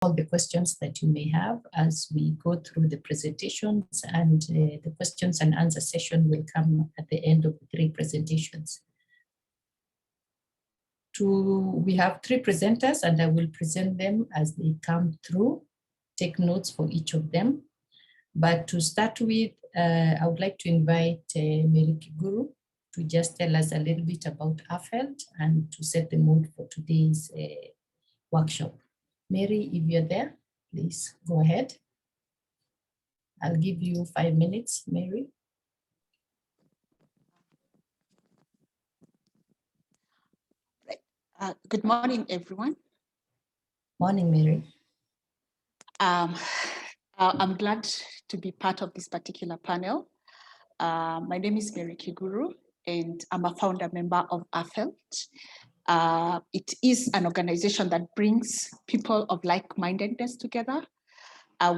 all the questions that you may have as we go through the presentations, and the questions and answer session will come at the end of the 3 presentations. We have 3 presenters, and I will present them as they come through, take notes for each of them. But to start with, I would like to invite Mary Kiguru to just tell us a little bit about AFELT and to set the mood for today's workshop. Mary, if you're there, please go ahead. I'll give you 5 minutes, Mary. Good morning, everyone. Morning, Mary. I'm glad to be part of this particular panel. My name is Mary Kiguru, and I'm a founder member of AFELT. It is an organization that brings people of like-mindedness together.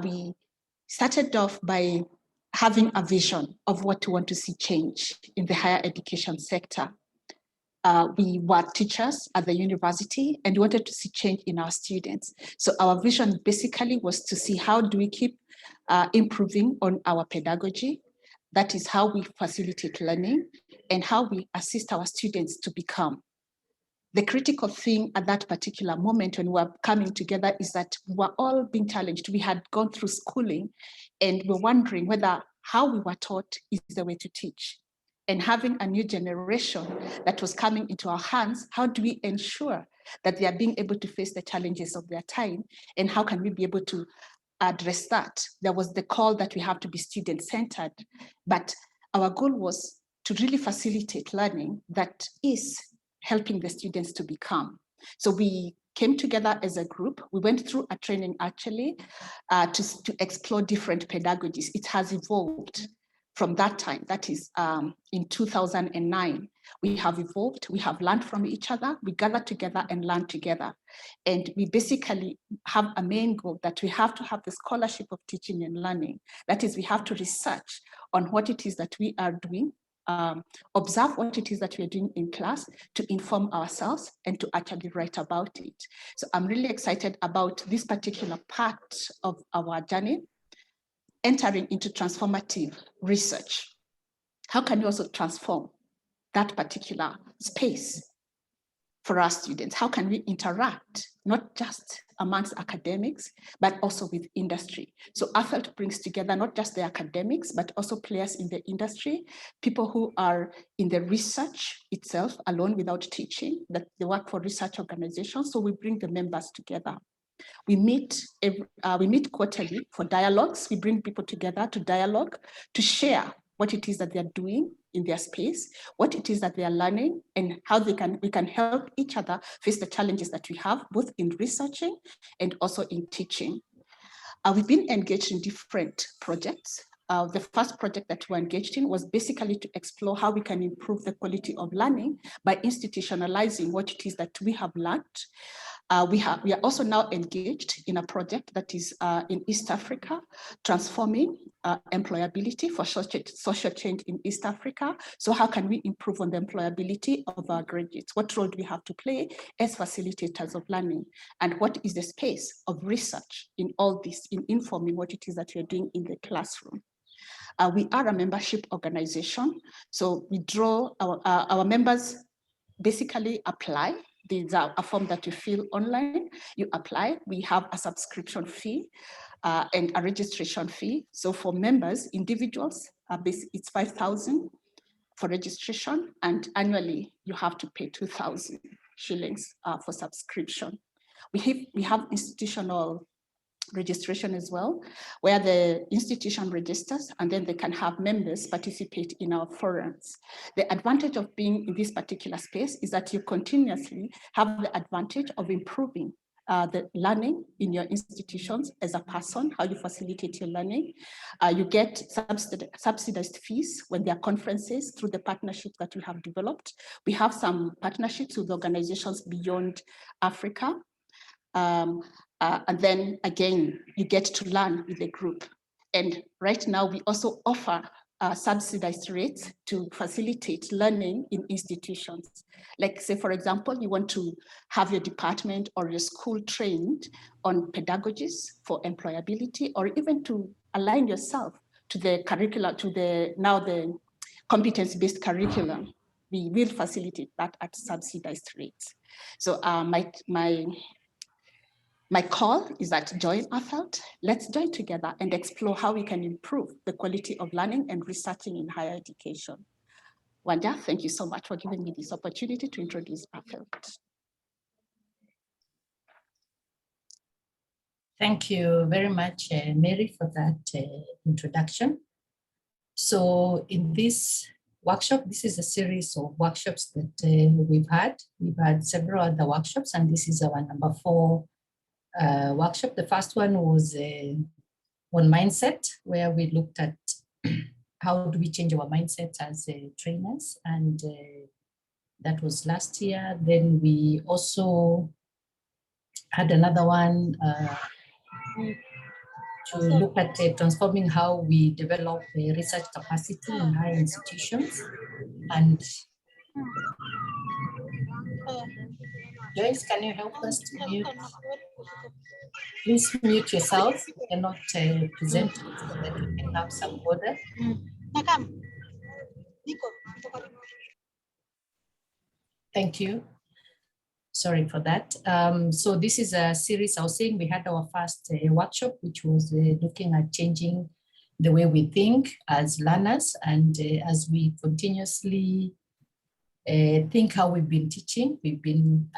We started off by having a vision of what we want to see change in the higher education sector. We were teachers at the university and wanted to see change in our students. So our vision basically was to see how do we keep improving on our pedagogy. That is how we facilitate learning and how we assist our students to become. The critical thing at that particular moment when we were coming together is that we were all being challenged. We had gone through schooling and we're wondering whether how we were taught is the way to teach. And having a new generation that was coming into our hands, how do we ensure that they are being able to face the challenges of their time? And how can we be able to address that? There was the call that we have to be student-centered, but our goal was to really facilitate learning that is helping the students to become. So we came together as a group. We went through a training actually to explore different pedagogies. It has evolved from that time, that is in 2009. We have evolved, we have learned from each other, we gather together and learn together. And we basically have a main goal that we have to have the scholarship of teaching and learning. That is, we have to research on what it is that we are doing, observe what it is that we are doing in class to inform ourselves and to actually write about it. So I'm really excited about this particular part of our journey, entering into transformative research. How can we also transform that particular space for our students? How can we interact, not just amongst academics, but also with industry? So AFELT brings together not just the academics, but also players in the industry, people who are in the research itself alone without teaching, that they work for research organizations. So we bring the members together. We meet quarterly for dialogues. We bring people together to dialogue, to share what it is that they're doing in their space, what it is that they are learning, and how we can help each other face the challenges that we have, both in researching and also in teaching. We've been engaged in different projects. The first project that we were engaged in was basically to explore how we can improve the quality of learning by institutionalizing what it is that we have learned. We are also now engaged in a project that is in East Africa, transforming employability for social change in East Africa. So how can we improve on the employability of our graduates? What role do we have to play as facilitators of learning? And what is the space of research in all this, in informing what it is that you're doing in the classroom? We are a membership organization. So we draw our members basically apply. There's a form that you fill online, you apply. We have a subscription fee and a registration fee. So for members, individuals, it's 5,000 for registration, and annually you have to pay 2,000 shillings for subscription. We have institutional registration as well, where the institution registers and then they can have members participate in our forums. The advantage of being in this particular space is that you continuously have the advantage of improving the learning in your institutions as a person, how you facilitate your learning. You get subsidized fees when there are conferences through the partnerships that we have developed. We have some partnerships with organizations beyond Africa. And then again, you get to learn with the group. And right now we also offer subsidized rates to facilitate learning in institutions. Like say, for example, you want to have your department or your school trained on pedagogies for employability, or even to align yourself to the curricula, to the competence-based curriculum. We will facilitate that at subsidized rates. So my call is that join AFELT. Let's join together and explore how we can improve the quality of learning and researching in higher education. Wanda, thank you so much for giving me this opportunity to introduce AFELT. Thank you very much, Mary, for that introduction. So in this workshop, this is a series of workshops that we've had. We've had several other workshops, and this is our number 4 workshop. The first one was on mindset, where we looked at how do we change our mindset as trainers, and that was last year. Then we also had another one to look at transforming how we develop research capacity in higher institutions. And Joyce, can you help us to mute? Please mute yourself. You cannot present so that we can have some order. Thank you. Sorry for that. So this is a series. I was saying we had our first workshop, which was looking at changing the way we think as learners, and as we continuously think how we've been teaching.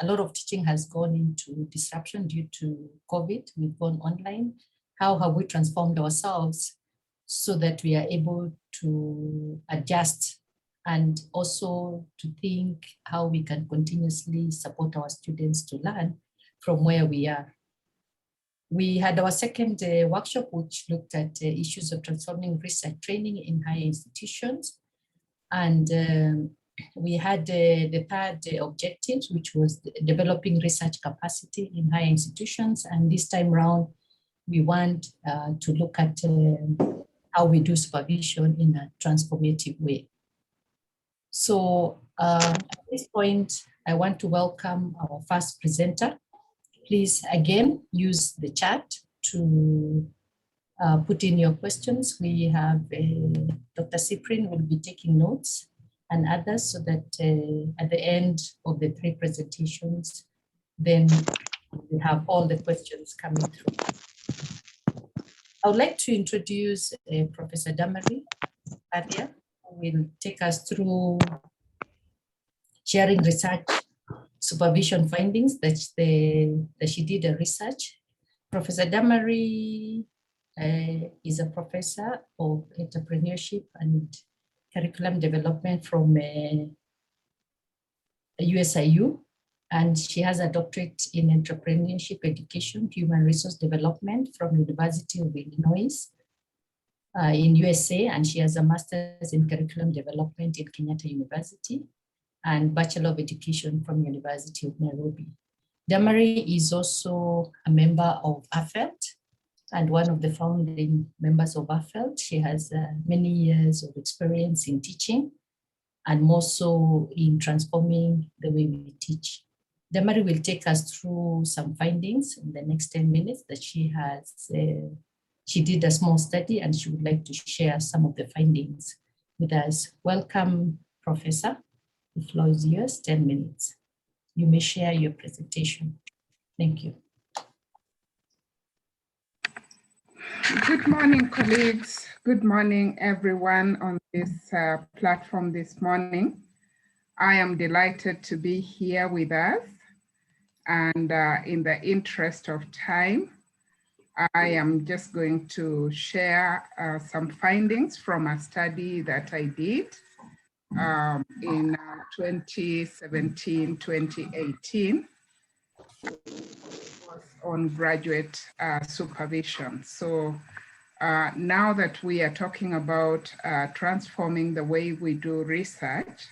A lot of teaching has gone into disruption due to COVID. We've gone online. How have we transformed ourselves so that we are able to adjust and also to think how we can continuously support our students to learn from where we are. We had our second workshop, which looked at issues of transforming research training in higher institutions. And we had the third objectives, which was developing research capacity in higher institutions. And this time around, we want to look at how we do supervision in a transformative way. So at this point, I want to welcome our first presenter. Please, again, use the chat to put in your questions. We have Dr. Cyprian will be taking notes and others, so that at the end of the 3 presentations, then we have all the questions coming through. I would like to introduce Professor Damari Adia, who will take us through sharing research supervision findings that she did a research. Professor Damari is a professor of entrepreneurship and curriculum development from USIU, and she has a doctorate in entrepreneurship education, human resource development from University of Illinois in USA, and she has a master's in curriculum development in Kenyatta University and Bachelor of Education from University of Nairobi. Damari is also a member of AFELT and one of the founding members of AFELT. She has many years of experience in teaching and more so in transforming the way we teach. Damari will take us through some findings in the next 10 minutes that she has. She did a small study and she would like to share some of the findings with us. Welcome, Professor. The floor is yours, 10 minutes. You may share your presentation. Thank you. Good morning, colleagues. Good morning, everyone on this platform this morning. I am delighted to be here with us. And in the interest of time, I am just going to share some findings from a study that I did in 2017-2018 on graduate supervision. So now that we are talking about transforming the way we do research,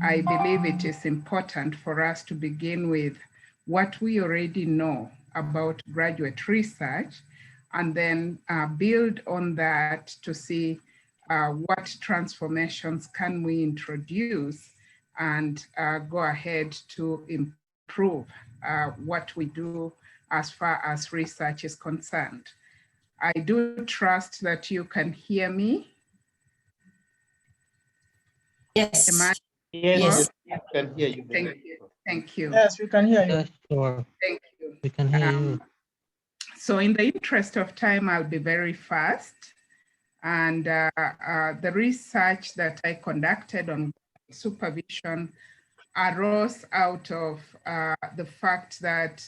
I believe it is important for us to begin with what we already know about graduate research, and then build on that to see what transformations can we introduce and go ahead to improve what we do as far as research is concerned. I do trust that you can hear me. Yes. Yes, we can hear you. Thank you. Thank you. Yes, we can hear you. Yes, sure. Thank you. We can hear you. So in the interest of time, I'll be very fast. And the research that I conducted on supervision arose out of the fact that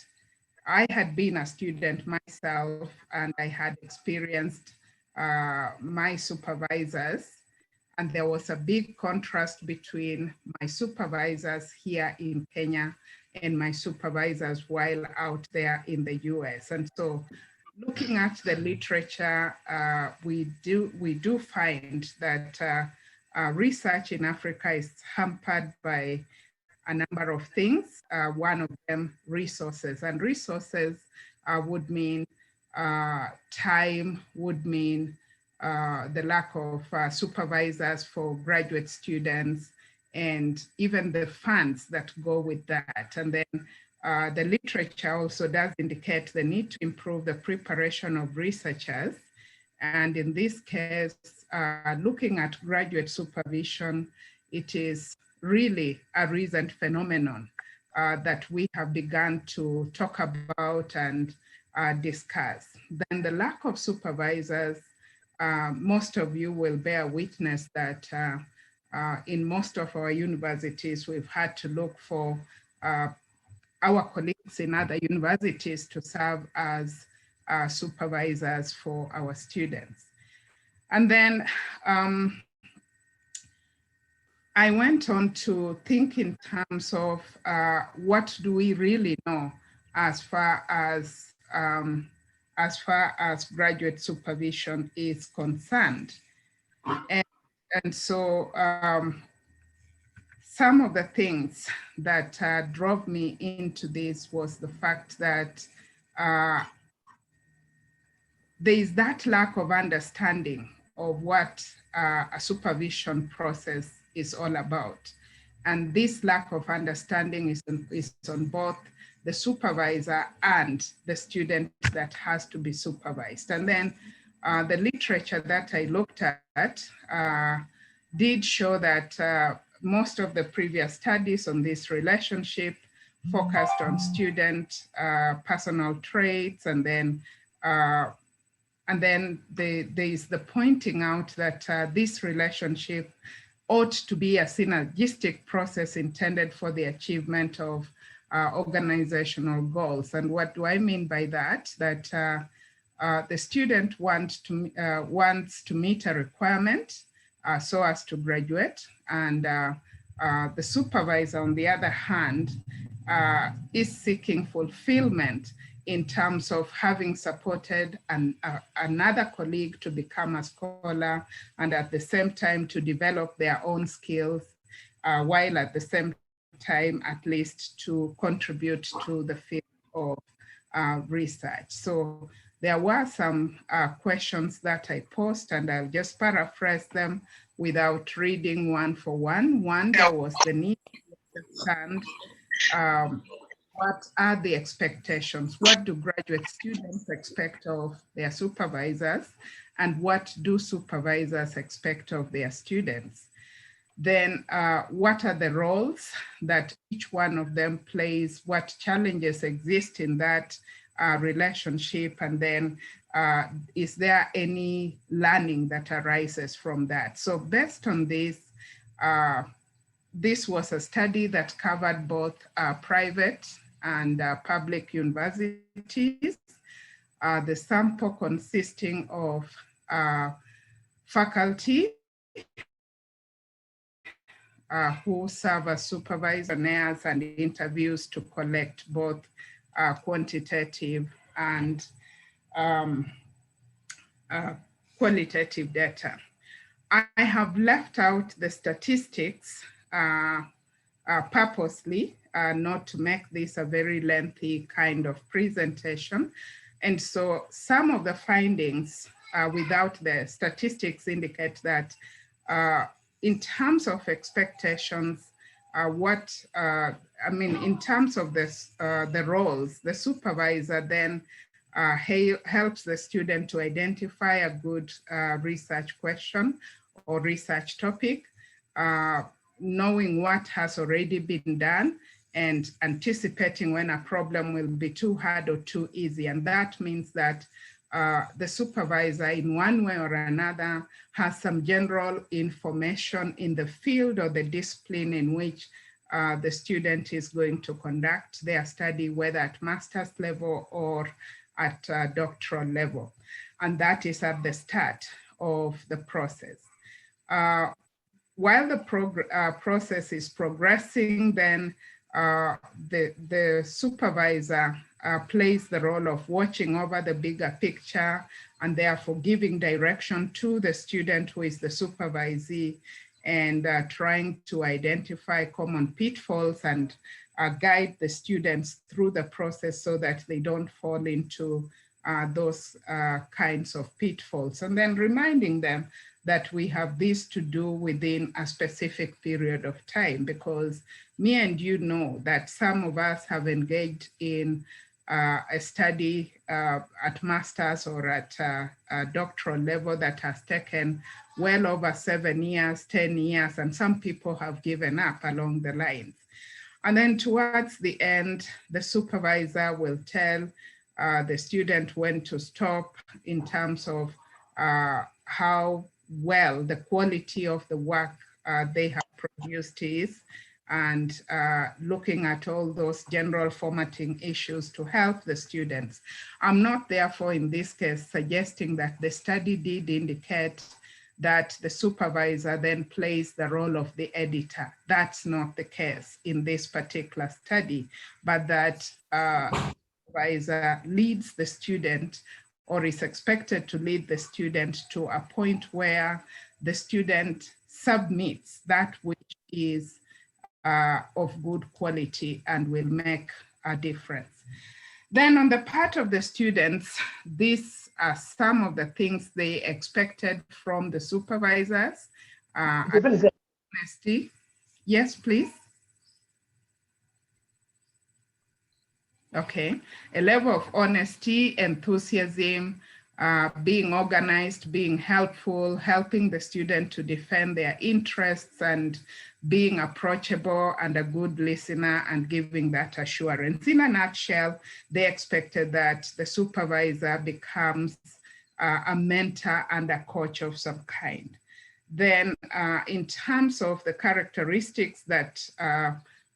I had been a student myself and I had experienced my supervisors. And there was a big contrast between my supervisors here in Kenya and my supervisors while out there in the US. And so looking at the literature, we do find that research in Africa is hampered by a number of things. One of them, resources. And resources would mean time, would mean the lack of supervisors for graduate students, and even the funds that go with that. And then the literature also does indicate the need to improve the preparation of researchers. And in this case, looking at graduate supervision, it is really a recent phenomenon that we have begun to talk about and discuss. Then the lack of supervisors, most of you will bear witness that in most of our universities, we've had to look for our colleagues in other universities to serve as supervisors for our students. And then I went on to think in terms of what do we really know as far as graduate supervision is concerned. And so some of the things that drove me into this was the fact that there is that lack of understanding of what a supervision process is all about. And this lack of understanding is on both the supervisor and the student that has to be supervised. And then the literature that I looked at did show that most of the previous studies on this relationship focused on student personal traits, and then there is the pointing out that this relationship ought to be a synergistic process intended for the achievement of organizational goals. And what do I mean by that? That the student wants to meet a requirement so as to graduate, and the supervisor, on the other hand, is seeking fulfillment in terms of having supported another colleague to become a scholar, and at the same time to develop their own skills, while at the same time, at least, to contribute to the field of research. So there were some questions that I posed, and I'll just paraphrase them without reading one for one. One, there was the need to understand what are the expectations? What do graduate students expect of their supervisors? And what do supervisors expect of their students? Then what are the roles that each one of them plays? What challenges exist in that relationship? And then is there any learning that arises from that? So based on this, this was a study that covered both private and public universities. The sample consisting of faculty who serve as supervisors and interviews to collect both quantitative and qualitative data. I have left out the statistics purposely, not to make this a very lengthy kind of presentation. And so some of the findings without the statistics indicate that in terms of expectations, in terms of this, the roles, the supervisor then helps the student to identify a good research question or research topic, knowing what has already been done and anticipating when a problem will be too hard or too easy. And that means that the supervisor in one way or another has some general information in the field or the discipline in which the student is going to conduct their study, whether at master's level or at doctoral level. And that is at the start of the process. While the process is progressing, then the supervisor plays the role of watching over the bigger picture and therefore giving direction to the student who is the supervisee and trying to identify common pitfalls and guide the students through the process so that they don't fall into those kinds of pitfalls, and then reminding them that we have this to do within a specific period of time, because me and you know that some of us have engaged in a study at master's or at a doctoral level that has taken well over 7 years, 10 years, and some people have given up along the lines. And then towards the end, the supervisor will tell the student when to stop in terms of how well the quality of the work they have produced is, and looking at all those general formatting issues to help the students. I'm not therefore in this case suggesting that the study did indicate that the supervisor then plays the role of the editor. That's not the case in this particular study, but that supervisor leads the student or is expected to lead the student to a point where the student submits that which is of good quality and will make a difference. Then on the part of the students, these are some of the things they expected from the supervisors. Honesty. Yes, please. Okay, a level of honesty, enthusiasm, being organized, being helpful, helping the student to defend their interests, and being approachable and a good listener and giving that assurance. In a nutshell, they expected that the supervisor becomes a mentor and a coach of some kind. Then in terms of the characteristics that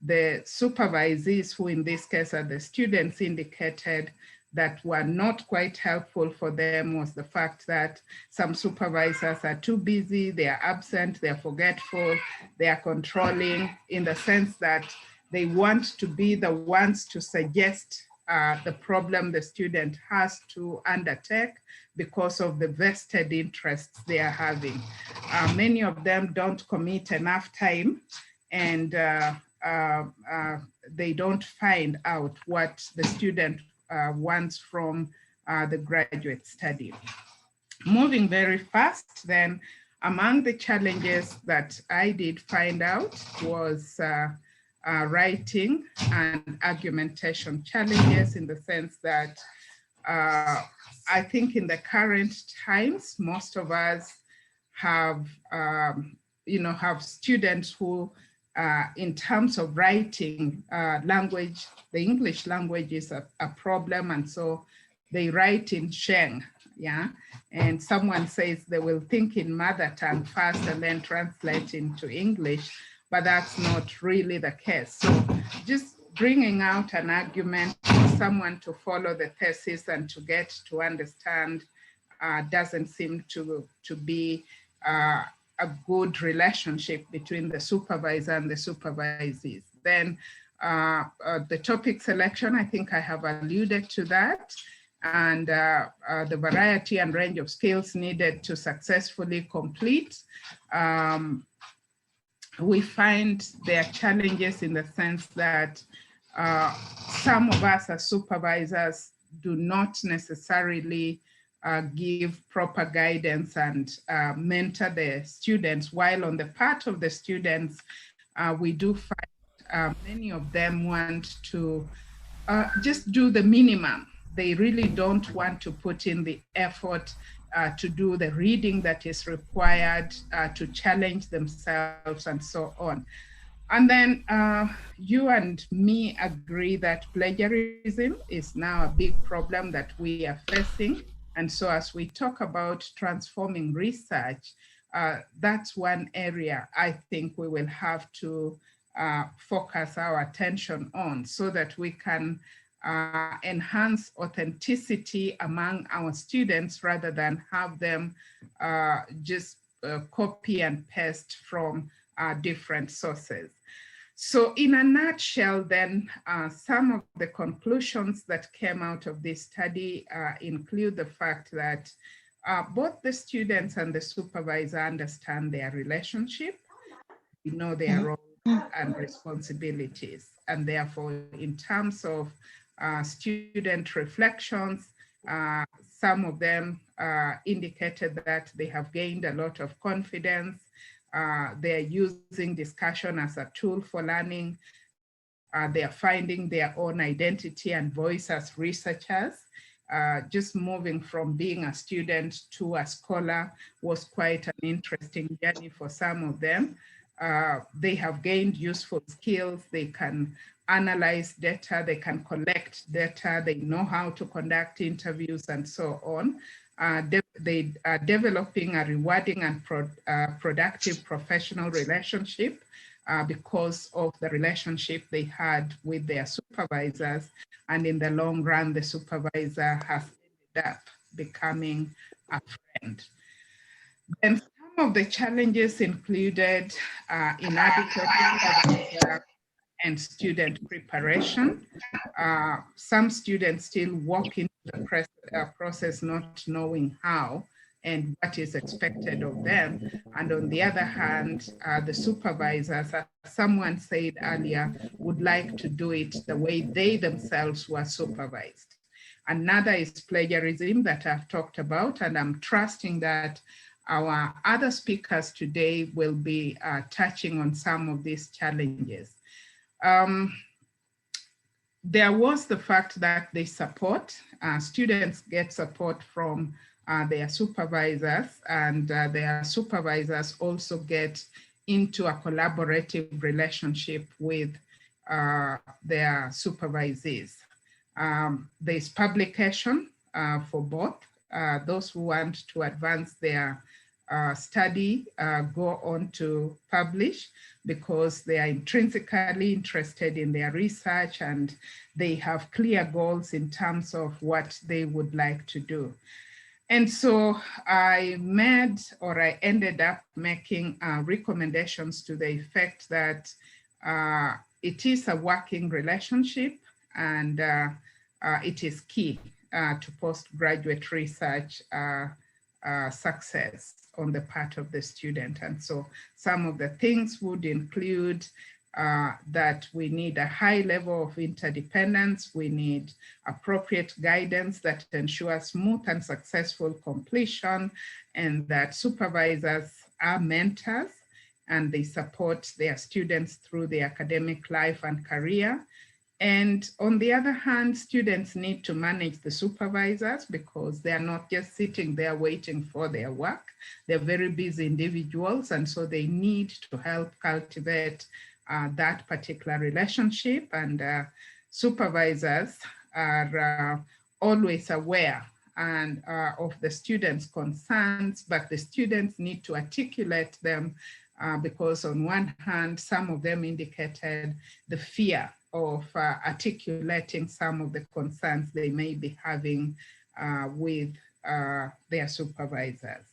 the supervisees, who in this case are the students, indicated that were not quite helpful for them was the fact that some supervisors are too busy, they are absent, they are forgetful, they are controlling, in the sense that they want to be the ones to suggest the problem the student has to undertake because of the vested interests they are having. Many of them don't commit enough time, and they don't find out what the student wants from the graduate study. Moving very fast, then, among the challenges that I did find out was writing and argumentation challenges, in the sense that I think in the current times, most of us have, have students who in terms of writing language, the English language is a problem, and so they write in Sheng, yeah? And someone says they will think in mother tongue first and then translate into English, but that's not really the case. So just bringing out an argument for someone to follow the thesis and to get to understand doesn't seem to be a good relationship between the supervisor and the supervisees. Then the topic selection, I think I have alluded to that, and the variety and range of skills needed to successfully complete. We find there are challenges in the sense that some of us as supervisors do not necessarily give proper guidance and mentor the students, while on the part of the students, we do find many of them want to just do the minimum. They really don't want to put in the effort to do the reading that is required, to challenge themselves and so on. And then you and me agree that plagiarism is now a big problem that we are facing. And so as we talk about transforming research, that's one area I think we will have to focus our attention on so that we can enhance authenticity among our students rather than have them just copy and paste from different sources. So in a nutshell, then, some of the conclusions that came out of this study include the fact that both the students and the supervisor understand their relationship, know their role and responsibilities. And therefore, in terms of student reflections, some of them indicated that they have gained a lot of confidence. They're using discussion as a tool for learning. They are finding their own identity and voice as researchers. Just moving from being a student to a scholar was quite an interesting journey for some of them. They have gained useful skills. They can analyze data, they can collect data, they know how to conduct interviews and so on. They are developing a rewarding and productive professional relationship because of the relationship they had with their supervisors. And in the long run, the supervisor has ended up becoming a friend. Then some of the challenges included inadequate supervisor and student preparation. Some students still walk into the process not knowing how and what is expected of them. And on the other hand, the supervisors, as someone said earlier, would like to do it the way they themselves were supervised. Another is plagiarism that I've talked about, and I'm trusting that our other speakers today will be touching on some of these challenges. There was the fact that they support, students get support from their supervisors, and their supervisors also get into a collaborative relationship with their supervisees. There's publication for both. Those who want to advance their study go on to publish because they are intrinsically interested in their research and they have clear goals in terms of what they would like to do. And so I ended up making recommendations to the effect that it is a working relationship and it is key to postgraduate research success on the part of the student. And so some of the things would include that we need a high level of interdependence, we need appropriate guidance that ensures smooth and successful completion, and that supervisors are mentors and they support their students through their academic life and career. And on the other hand, students need to manage the supervisors because they are not just sitting there waiting for their work. They're very busy individuals, and so they need to help cultivate that particular relationship. And supervisors are always aware and of the students' concerns, but the students need to articulate them because on one hand, some of them indicated the fear of articulating some of the concerns they may be having with their supervisors.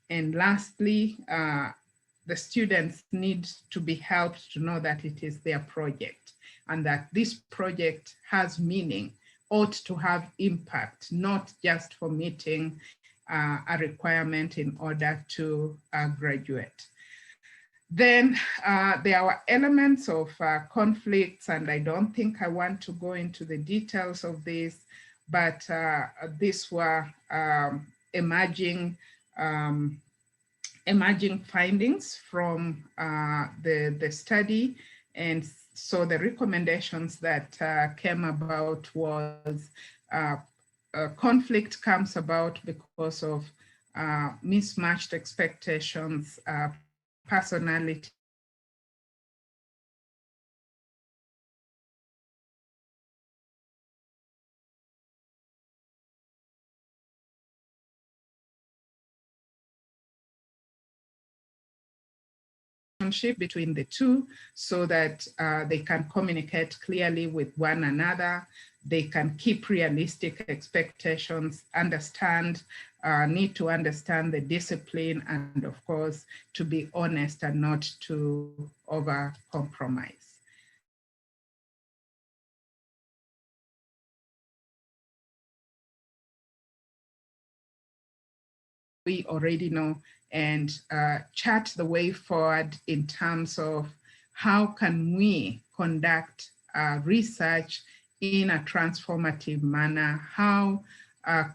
And lastly, the students need to be helped to know that it is their project and that this project has meaning, ought to have impact, not just for meeting a requirement in order to graduate. Then there were elements of conflicts, and I don't think I want to go into the details of this, but these were emerging findings from the study. And so the recommendations that came about was conflict comes about because of mismatched expectations, personality, between the two, so that they can communicate clearly with one another. They can keep realistic expectations, need to understand the discipline, and of course, to be honest and not to over-compromise. We already know, and chart the way forward in terms of how can we conduct research in a transformative manner? How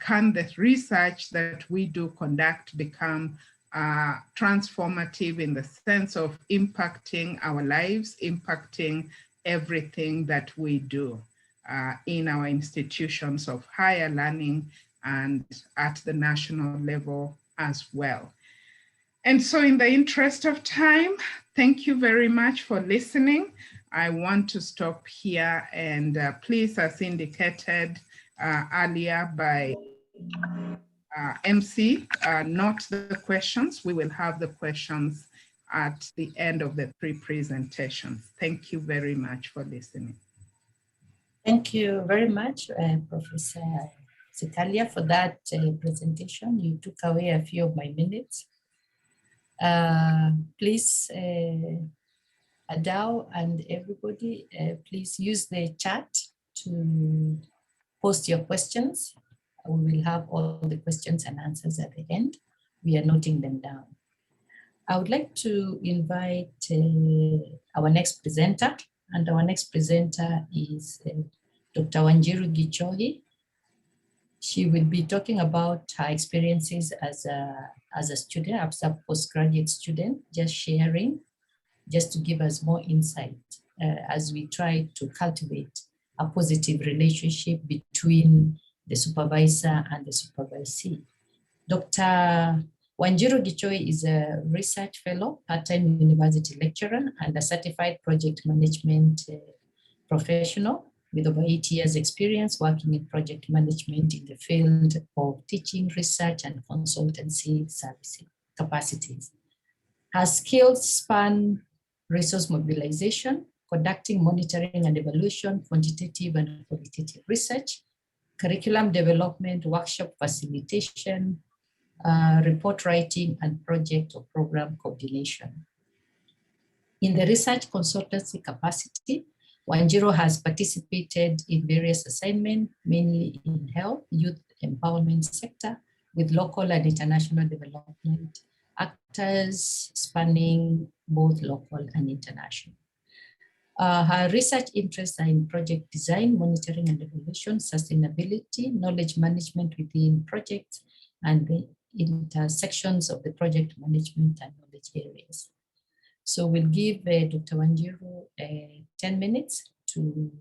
can the research that we do conduct become transformative in the sense of impacting our lives, impacting everything that we do in our institutions of higher learning and at the national level as well. And so in the interest of time, thank you very much for listening. I want to stop here, and please, as indicated earlier by MC, note the questions. We will have the questions at the end of the three presentations. Thank you very much for listening. Thank you very much, Professor Sikalia, for that presentation. You took away a few of my minutes. Please, Adao and everybody, please use the chat to post your questions. We will have all the questions and answers at the end. We are noting them down. I would like to invite our next presenter, and our next presenter is Dr. Wanjiru Gichohi. She will be talking about her experiences as a student, as a postgraduate student, just sharing, just to give us more insight as we try to cultivate a positive relationship between the supervisor and the supervisee. Dr. Wanjiru Gichohi is a research fellow, part-time university lecturer, and a certified project management professional with over 8 years experience working in project management in the field of teaching, research, and consultancy services capacities. Her skills span resource mobilization, conducting monitoring and evaluation, quantitative and qualitative research, curriculum development, workshop facilitation, report writing, and project or program coordination. In the research consultancy capacity, Wanjiru has participated in various assignments, mainly in health, youth empowerment sector, with local and international development actors spanning both local and international. Her research interests are in project design, monitoring and evaluation, sustainability, knowledge management within projects, and the intersections of the project management and knowledge areas. So we'll give Dr. Wanjiru 10 minutes to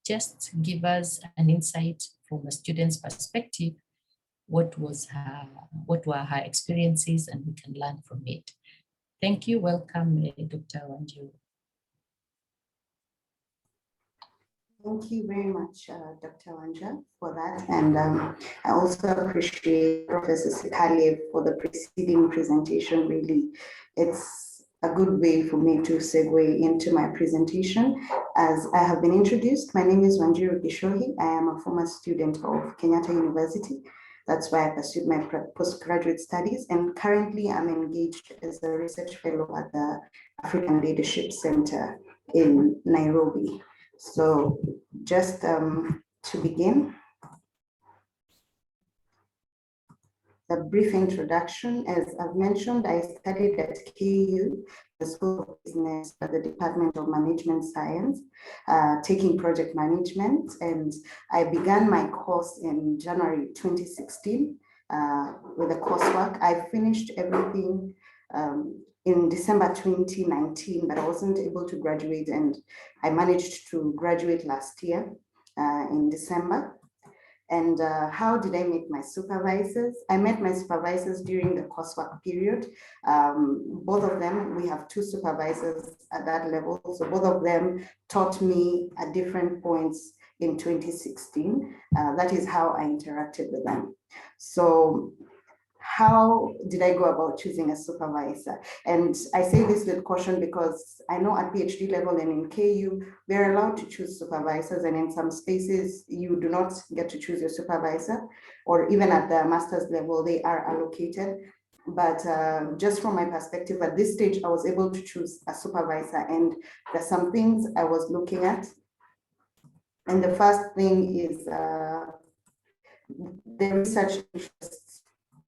just give us an insight from a student's perspective, what were her experiences, and we can learn from it. Thank you. Welcome, Dr. Wanjiru. Thank you very much, Dr. Wanja, for that. And I also appreciate Professor Sikalia for the preceding presentation. Really, it's a good way for me to segue into my presentation. As I have been introduced, my name is Wanjiru Gichohi. I am a former student of Kenyatta University. That's why I pursued my postgraduate studies. And currently I'm engaged as a research fellow at the African Leadership Center in Nairobi. So just to begin, a brief introduction. As I've mentioned, I studied at KU, the School of Business at the Department of Management Science, taking project management, and I began my course in January 2016 with the coursework. I finished everything in December 2019, but I wasn't able to graduate, and I managed to graduate last year in December. And how did I meet my supervisors? I met my supervisors during the coursework period. Both of them, we have two supervisors at that level. So both of them taught me at different points in 2016. That is how I interacted with them. So how did I go about choosing a supervisor? And I say this with caution because I know at PhD level and in KU, we're allowed to choose supervisors, and in some spaces you do not get to choose your supervisor, or even at the master's level, they are allocated. But just from my perspective, at this stage, I was able to choose a supervisor, and there's some things I was looking at. And the first thing is the research interests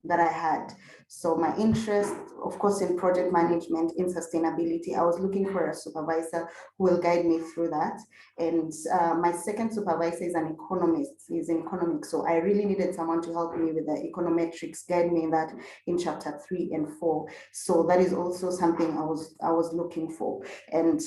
that I had. So my interest, of course, in project management, in sustainability, I was looking for a supervisor who will guide me through that. And my second supervisor is an economist, he's in economics. So I really needed someone to help me with the econometrics, guide me in that in chapter 3 and 4. So that is also something I was looking for. And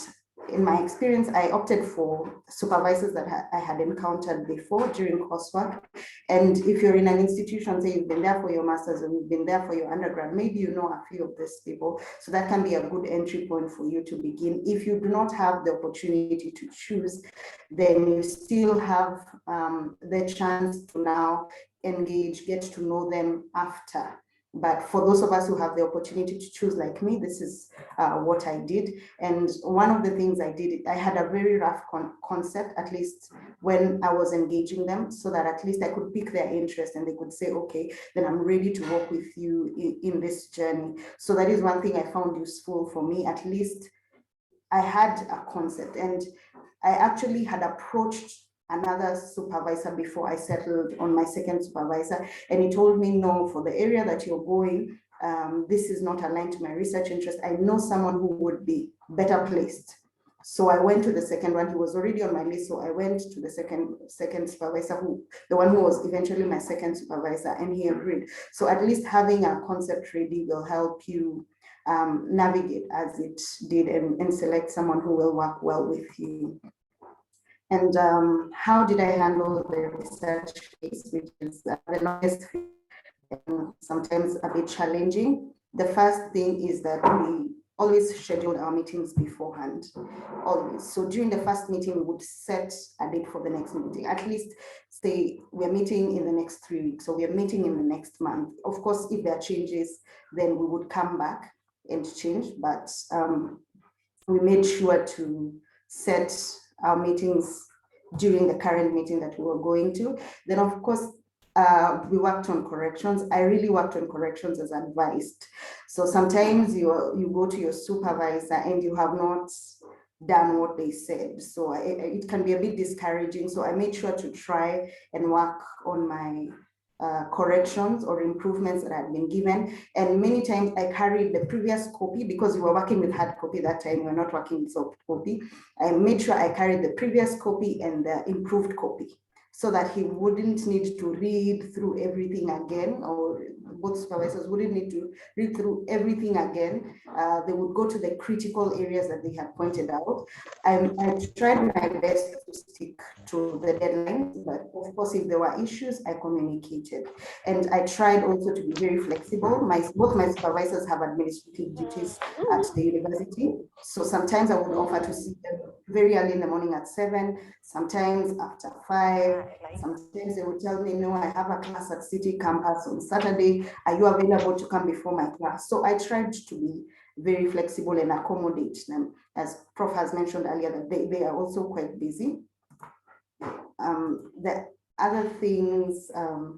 in my experience, I opted for supervisors that I had encountered before during coursework. And if you're in an institution, say you've been there for your master's and you've been there for your undergrad, maybe you know a few of these people. So that can be a good entry point for you to begin. If you do not have the opportunity to choose, then you still have the chance to now engage, get to know them after. But for those of us who have the opportunity to choose like me, this is what I did. And one of the things I did, I had a very rough concept, at least when I was engaging them, so that at least I could pick their interest and they could say, okay, then I'm ready to work with you in this journey. So that is one thing I found useful for me. At least I had a concept, and I actually had approached another supervisor before I settled on my second supervisor, and he told me, no, for the area that you're going, this is not aligned to my research interest. I know someone who would be better placed. So I went to the second one. He was already on my list, so I went to the second supervisor, the one who was eventually my second supervisor, and he agreed. So at least having a concept ready will help you navigate as it did, and select someone who will work well with you. And how did I handle the research phase, which is the longest and sometimes a bit challenging? The first thing is that we always schedule our meetings beforehand, always. So during the first meeting, we would set a date for the next meeting. At least say we're meeting in the next 3 weeks, or we're meeting in the next month. Of course, if there are changes, then we would come back and change, but we made sure to set our meetings during the current meeting that we were going to. Then of course, we worked on corrections. I really worked on corrections as advised. So sometimes you go to your supervisor and you have not done what they said. So it can be a bit discouraging. So I made sure to try and work on my corrections or improvements that had been given. And many times I carried the previous copy, because we were working with hard copy that time, we were not working with soft copy. I made sure I carried the previous copy and the improved copy, so that he wouldn't need to read through everything again, or both supervisors wouldn't need to read through everything again. They would go to the critical areas that they had pointed out. I tried my best to stick to the deadlines, but of course, if there were issues, I communicated. And I tried also to be very flexible. Both my supervisors have administrative duties at the university. So sometimes I would offer to see them very early in the morning at 7, sometimes after 5. Sometimes they would tell me, no, I have a class at City Campus on Saturday. Are you available to come before my class? So I tried to be very flexible and accommodate them. As Prof has mentioned earlier, that they are also quite busy. The other things, the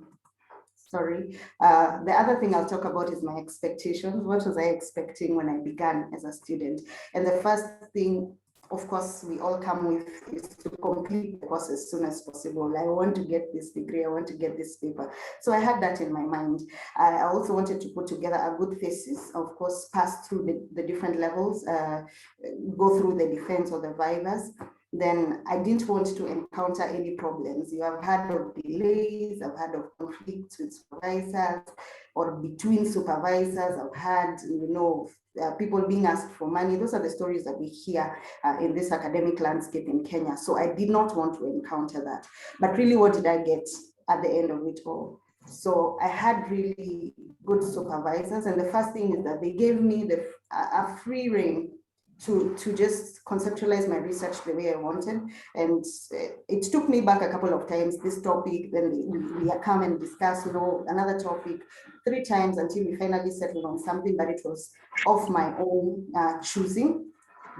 other thing I'll talk about is my expectations. What was I expecting when I began as a student? And the first thing of course, we all come with is to complete the course as soon as possible. I want to get this degree, I want to get this paper. So I had that in my mind. I also wanted to put together a good thesis, of course, pass through the different levels, go through the defense or the vivas. Then I didn't want to encounter any problems. You have heard of delays, I've heard of conflicts with supervisors or between supervisors. I've had, people being asked for money. Those are the stories that we hear in this academic landscape in Kenya. So I did not want to encounter that. But really, what did I get at the end of it all? So I had really good supervisors. And the first thing is that they gave me a free rein to just conceptualize my research the way I wanted. And it took me back a couple of times, this topic, then we come and discuss, another topic 3 times until we finally settled on something, but it was of my own choosing.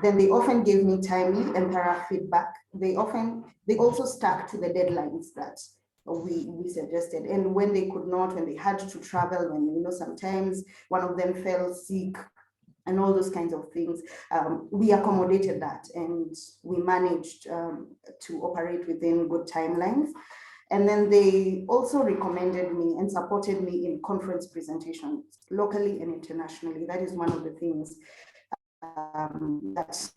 Then they often gave me timely and thorough feedback. They also stuck to the deadlines that we suggested. And when they could not, when they had to travel, when, sometimes one of them fell sick, and all those kinds of things, we accommodated that and we managed to operate within good timelines. And then they also recommended me and supported me in conference presentations, locally and internationally. That is one of the things that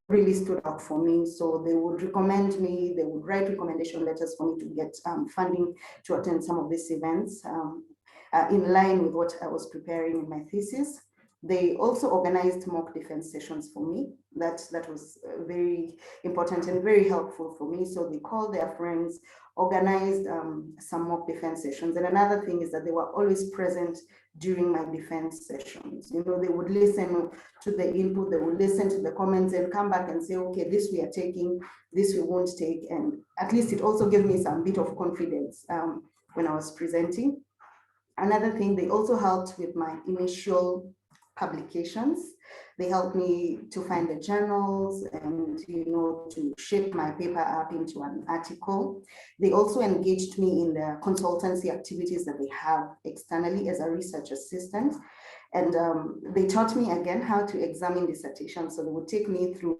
really stood out for me. So they would recommend me, they would write recommendation letters for me to get funding to attend some of these events in line with what I was preparing in my thesis. They also organized mock defense sessions for me. That was very important and very helpful for me. So they called their friends, organized some mock defense sessions. And another thing is that they were always present during my defense sessions. They would listen to the input, they would listen to the comments and come back and say, okay, this we are taking, this we won't take. And at least it also gave me some bit of confidence when I was presenting. Another thing, they also helped with my initial publications. They helped me to find the journals and to shape my paper up into an article. They also engaged me in the consultancy activities that they have externally as a research assistant. And they taught me again how to examine dissertations. So they would take me through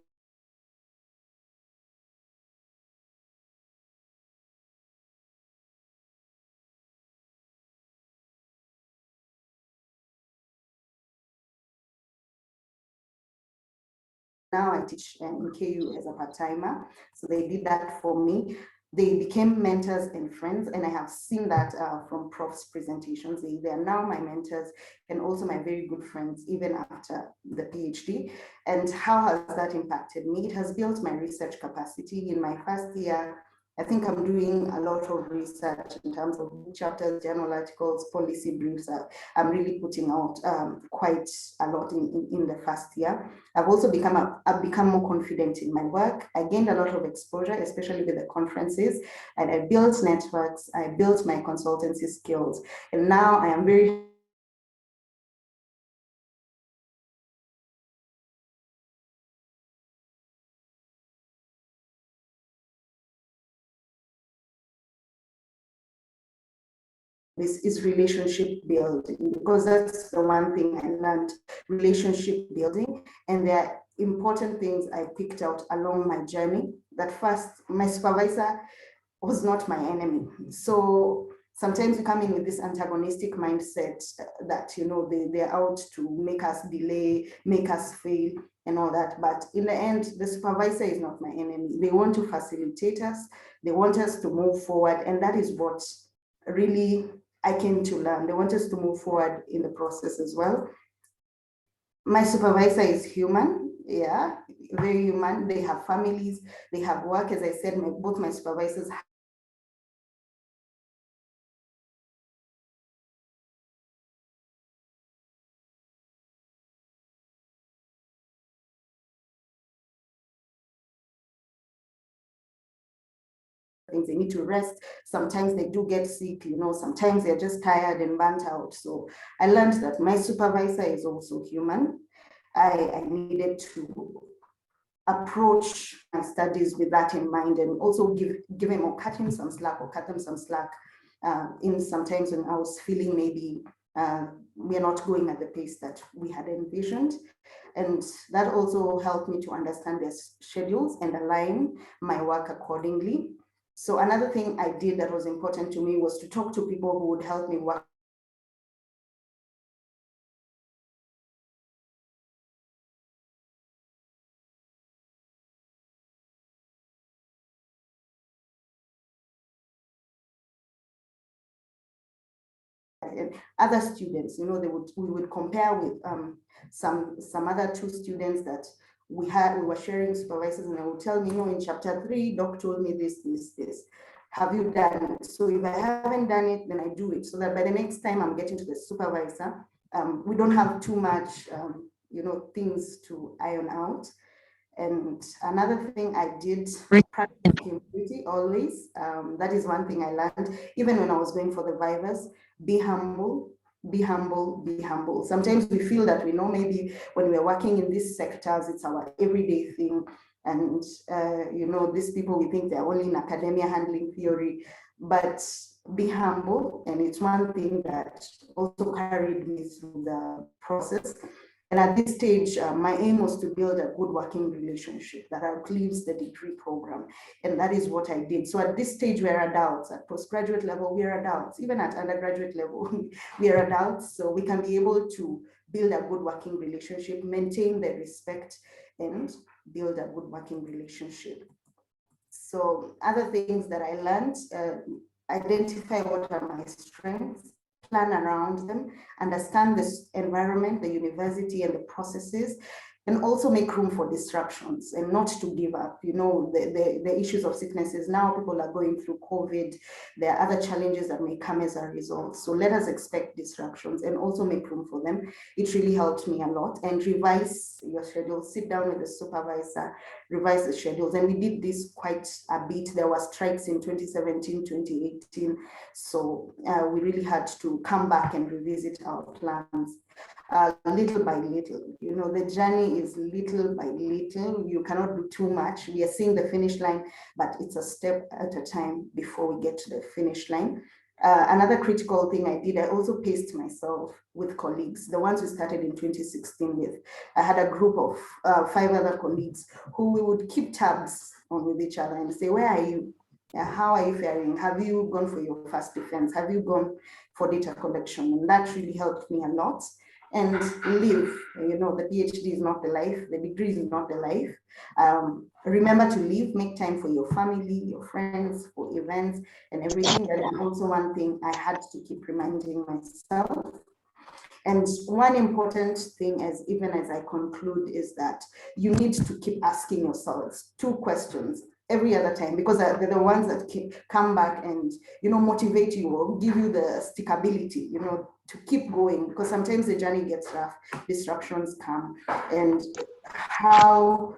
now I teach in KU as a part-timer. So they did that for me. They became mentors and friends, and I have seen that from Prof's presentations. They are now my mentors and also my very good friends, even after the PhD. And how has that impacted me? It has built my research capacity. In my first year, I think I'm doing a lot of research in terms of chapters, journal articles, policy briefs. I'm really putting out quite a lot in the first year. I've also become more confident in my work. I gained a lot of exposure, especially with the conferences, and I built networks. I built my consultancy skills, and now I am very this is relationship building, because that's the one thing I learned, relationship building. And there are important things I picked out along my journey. That first, my supervisor was not my enemy. So sometimes we come in with this antagonistic mindset that, they're out to make us delay, make us fail and all that. But in the end, the supervisor is not my enemy. They want to facilitate us. They want us to move forward. And that is what really I came to learn. They want us to move forward in the process as well. My supervisor is human, yeah, very human. They have families, they have work. As I said, both my supervisors things, they need to rest. Sometimes they do get sick, sometimes they're just tired and burnt out. So I learned that my supervisor is also human. I needed to approach my studies with that in mind, and also give him or cut him some slack or cut them some slack in sometimes when I was feeling maybe we are not going at the pace that we had envisioned. And that also helped me to understand their schedules and align my work accordingly. So another thing I did that was important to me was to talk to people who would help me work other students. You know, we would compare with some other two students that we were sharing supervisors, and they would tell me, you know, in chapter 3, Doc told me this. Have you done it? So if I haven't done it, then I do it, so that by the next time I'm getting to the supervisor, we don't have too much, you know, things to iron out. And another thing I did, practice humility always. That is one thing I learned, even when I was going for the vivas. Be humble, be humble, be humble. Sometimes we feel that we know, maybe when we're working in these sectors, it's our everyday thing. And, you know, these people, we think they're only in academia handling theory, but be humble. And it's one thing that also carried me through the process. And at this stage, my aim was to build a good working relationship that outlives the degree program. And that is what I did. So at this stage, we're adults. At postgraduate level, we're adults. Even at undergraduate level, we are adults. So we can be able to build a good working relationship, maintain the respect, and build a good working relationship. So other things that I learned, identify what are my strengths, plan around them, understand this environment, the university and the processes, and also make room for disruptions and not to give up. You know, the issues of sicknesses now, people are going through COVID. There are other challenges that may come as a result. So let us expect disruptions and also make room for them. It really helped me a lot. And revise your schedule, sit down with the supervisor, revise the schedules. And we did this quite a bit. There were strikes in 2017, 2018. So we really had to come back and revisit our plans. Little by little, you know, the journey is little by little. You cannot do too much. We are seeing the finish line, but it's a step at a time before we get to the finish line. Another critical thing I did, I also paced myself with colleagues, the ones we started in 2016 with. I had a group of 5 other colleagues who we would keep tabs on with each other and say, where are you? How are you faring? Have you gone for your first defense? Have you gone for data collection? And that really helped me a lot. And live, you know, the PhD is not the life, the degree is not the life. Remember to live, make time for your family, your friends, for events and everything. That is also one thing I had to keep reminding myself. And one important thing, even as I conclude, is that you need to keep asking yourselves 2 questions every other time, because they're the ones that come back and, you know, motivate you or give you the stickability, you know, to keep going, because sometimes the journey gets rough, disruptions come, and how,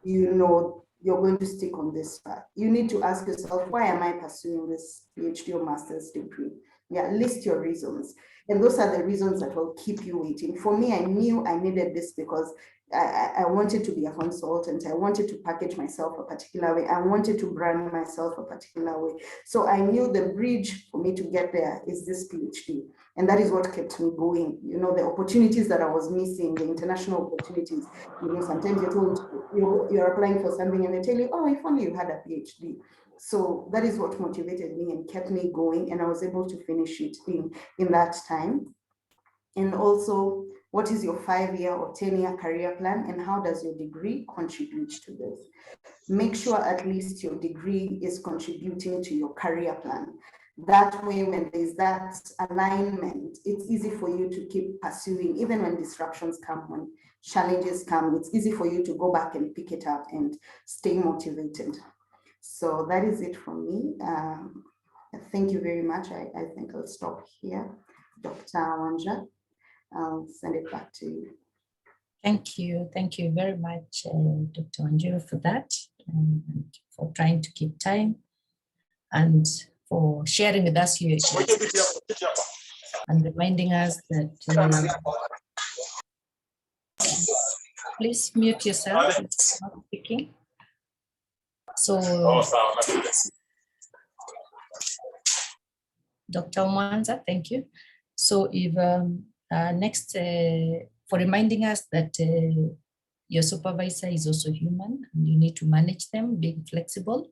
you know, you're going to stick on this path. You need to ask yourself, why am I pursuing this PhD or master's degree? Yeah, list your reasons. And those are the reasons that will keep you waiting. For me, I knew I needed this because I wanted to be a consultant. I wanted to package myself a particular way. I wanted to brand myself a particular way. So I knew the bridge for me to get there is this PhD. And that is what kept me going. You know, the opportunities that I was missing, the international opportunities. You know, sometimes you're told you're applying for something and they tell you, oh, if only you had a PhD. So that is what motivated me and kept me going. And I was able to finish it in that time. And also, what is your 5-year or 10-year career plan, and how does your degree contribute to this? Make sure at least your degree is contributing to your career plan. That way, when there's that alignment, it's easy for you to keep pursuing, even when disruptions come, when challenges come, it's easy for you to go back and pick it up and stay motivated. So that is it from me. Thank you very much. I think I'll stop here. Dr. Wanja, I'll send it back to you. Thank you. Thank you very much, Dr. Wanjiru, for that, and for trying to keep time, and for sharing with us your experience and reminding us that please mute yourself if you're not speaking. So, Dr. Mwanza, thank you. So if next, for reminding us that your supervisor is also human and you need to manage them, being flexible.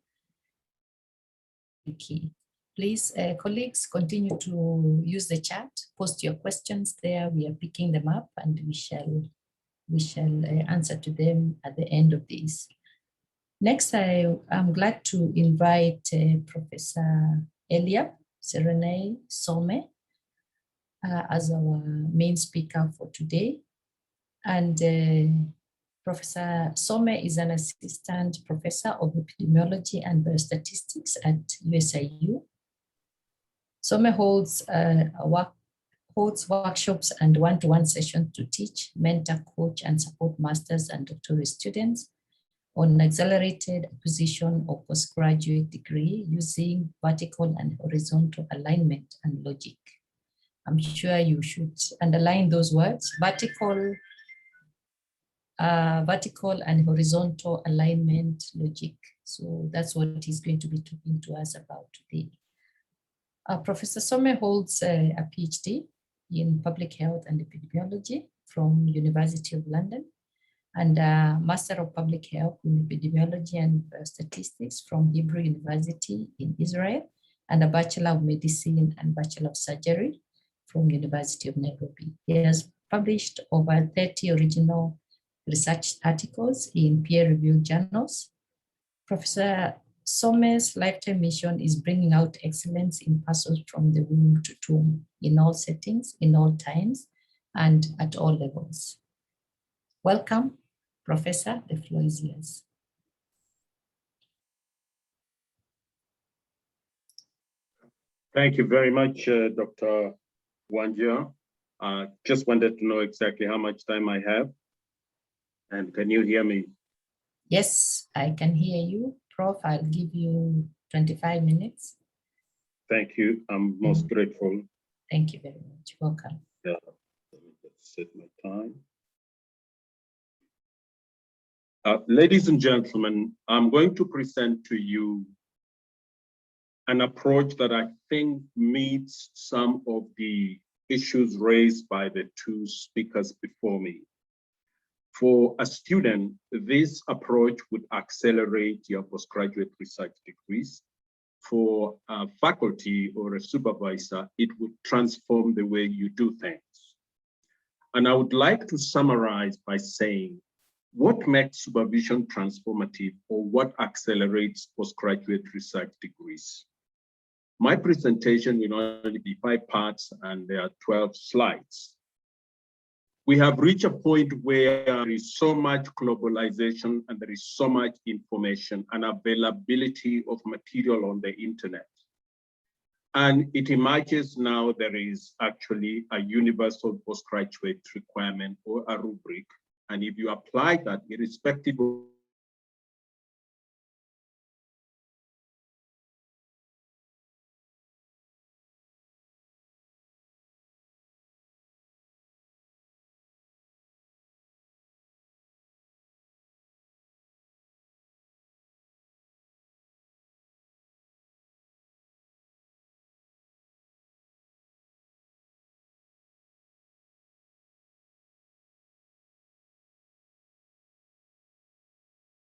Key. Please, colleagues, continue to use the chat, post your questions there. We are picking them up and we shall answer to them at the end of this. Next, I'm glad to invite Professor Eliab Serene Some as our main speaker for today. And Professor Some is an assistant professor of epidemiology and biostatistics at USIU. Some holds workshops and one-to-one sessions to teach, mentor, coach, and support masters and doctoral students on accelerated acquisition of postgraduate degree using vertical and horizontal alignment and logic. I'm sure you should underline those words, vertical and horizontal alignment logic. So that's what he's going to be talking to us about today. Professor Some holds a PhD in public health and epidemiology from University of London, and a Master of Public Health in Epidemiology and Statistics from Hebrew University in Israel, and a Bachelor of Medicine and Bachelor of Surgery from University of Nairobi. He has published over 30 original research articles in peer-reviewed journals. Professor Some's lifetime mission is bringing out excellence in persons from the womb to tomb, in all settings, in all times, and at all levels. Welcome, Professor. The floor is yours. Thank you very much, Dr. Wanja. Just wanted to know exactly how much time I have. And can you hear me? Yes, I can hear you. Prof, I'll give you 25 minutes. Thank you. I'm most grateful. Thank you very much. Welcome. Yeah, let me just set my time. Ladies and gentlemen, I'm going to present to you an approach that I think meets some of the issues raised by the two speakers before me. For a student, this approach would accelerate your postgraduate research degrees. For a faculty or a supervisor, it would transform the way you do things. And I would like to summarize by saying, what makes supervision transformative, or what accelerates postgraduate research degrees? My presentation will only be 5 parts and there are 12 slides. We have reached a point where there is so much globalization and there is so much information and availability of material on the internet. And it emerges now there is actually a universal postgraduate requirement or a rubric. And if you apply that, irrespective of